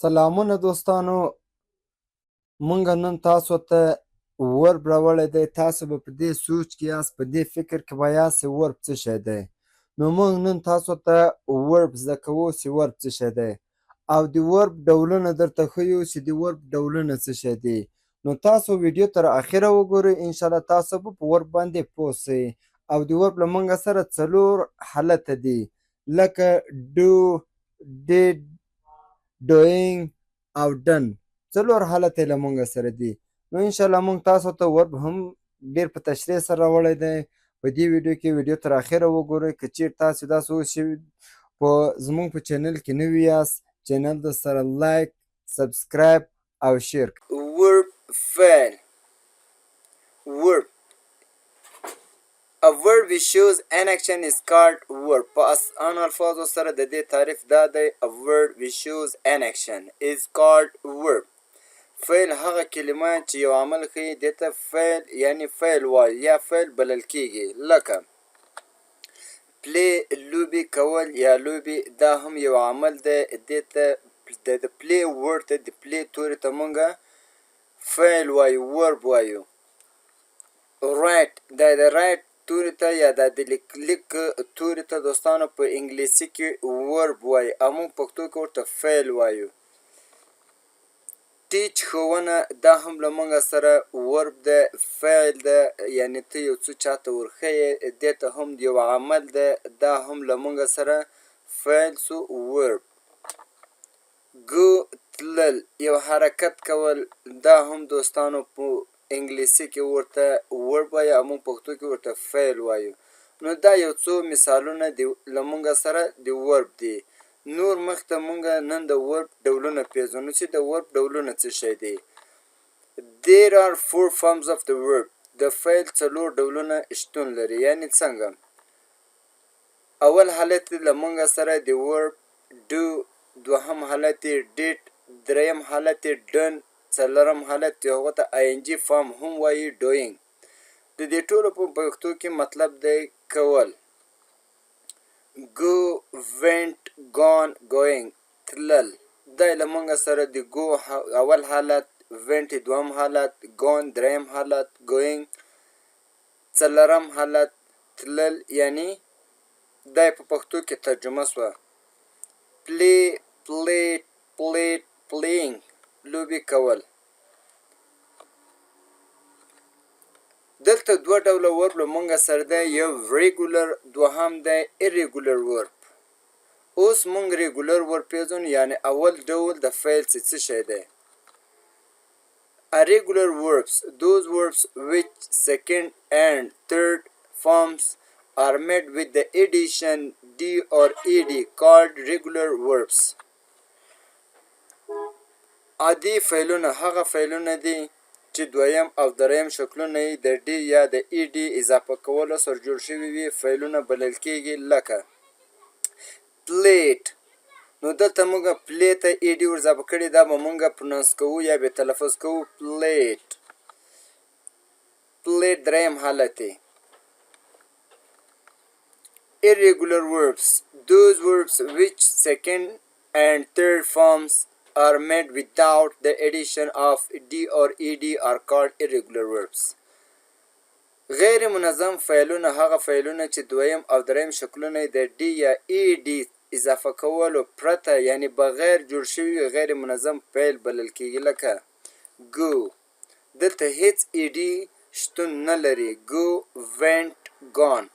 سلامونه دوستانو، مونږ نن تاسو ته ورب راوړی دی. تاسو به په دې سوچ کې یاست، په دې فکر کې به یاست چې ورب څه شی دی. نو مونږ نن تاسو ته ورب زده کوو چې ورب څه شی دی، او د ورب ډولونه درته ښیو چې د ورب ډولونه څه شی دي. نو تاسو ویډیو تر اخره وګورئ، انشاءالله تاسو به په ورب باندې پوه سئ. او د ورب له مونږ سره 4 حالته دي، لکه ډو، ډیډ، ډوینګ او ډن. 4 حالت یې له مونږ سره دي. نو انشاءالله مونږ تاسو ته ورب هم ډېر په تشریح سره راوړی دی. په دې ویډیو کې ویډیو تر اخره وګورئ. که چیرې تاسو داسې وشي په زمونږ په چینل کې نوي یاست، چینل د سره لایک، سبسکرایب او شیر. ورب فعل. ورب A verb which shows an action is called verb. په اسانو الفاظو سره د دې تعریف دا دی: A verb which shows an action is called verb. فعل هغه کلمه چې یو عمل ښیي دې ته فعل یعنی فعل وایي یا فعل بلل کیږي. لکه پلی، لوبې کول یا لوبې، دا هم یو عمل دی. دې ته د پلی ورډ ته، د پلی توري ته مونږه فعل وایو، ورب وایو. رایټ، دا د رایټ توري ته یا د لیک توري ته دوستانو په انګلیسي کې ورب وایي، او موږ پښتو کې ورته فعل وایو. ټیچ، ښوونه، دا هم له موږ سره ورب ده، فعل ده، یعنې ته یو څه چاته ورښیې، دې ته هم یو عمل ده، دا هم له موږ سره فعل سو، ورب. ګو، تلل، یو حرکت کول، دا هم دوستانو په انګلیسي کې ورته ورب وایو او موږ پښتو کې ورته فعل وایو. نو دا یو څو مثالونه له موږ سره د ورب دي. نور مخته مونږ نن د ورب ډولونه پیژنو چې د ورب ډولونه څه شی دي. There are 4 forms of the verb. د فعل 4 ډولونه شتون لري. یعنی څنګه؟ اول حالت له مونږ سره د ورب do، دوهم حالت did، دریم حالت done، څلورم حالت هغه ته ing فارم هم وایي doing. د دې ټولو په پښتو کې مطلب دی کول. go، went، gone، going، تلل. دا له مونږ سره د go اول حالت، went دوم حالت، gone دریم حالت، going څلورم حالت، تلل. یعنی دا په پښتو کې ترجمه شوه. play، played، played، playing، لوبې کول. دلته 2 ډوله ورب له مونږ سره دی، یو ریګولر، دوهم دی irregular verb. اوس مونږ ریګولر ورب پیژنو، یعنی اول ډول د فعل څه شی دی. Irregular verbs, those verbs which second and third forms are made with the addition d or ed called regular verbs. عادي فعلونه هغه فعلونه دي چې دویم او دریم شکلونه یې د ډي یا د ای ډي اضافه کولو سره جوړ شوي وي، فعلونه بلل کیږي. لکه پلیټ، نو دلته موږ پلی ته ای ډي ور اضافه کړي، دا به موږ پرونانس کوو یا به تلفظ کوو پلیټ. پلیټ دریم حالت دی. Irregular verbs, those verbs which second and third forms are made without the addition of d or ed are called irregular verbs. غیر منظم فعلونه هغه فعلونه چې دویم او دریم شکلونه د d یا ed اضافه کولو پرته، یعنی بغیر جوړ شوي غیر منظم فعل بلل کیږي. لکه go، دلته هیڅ ed شتون نه لري. go، went، gone.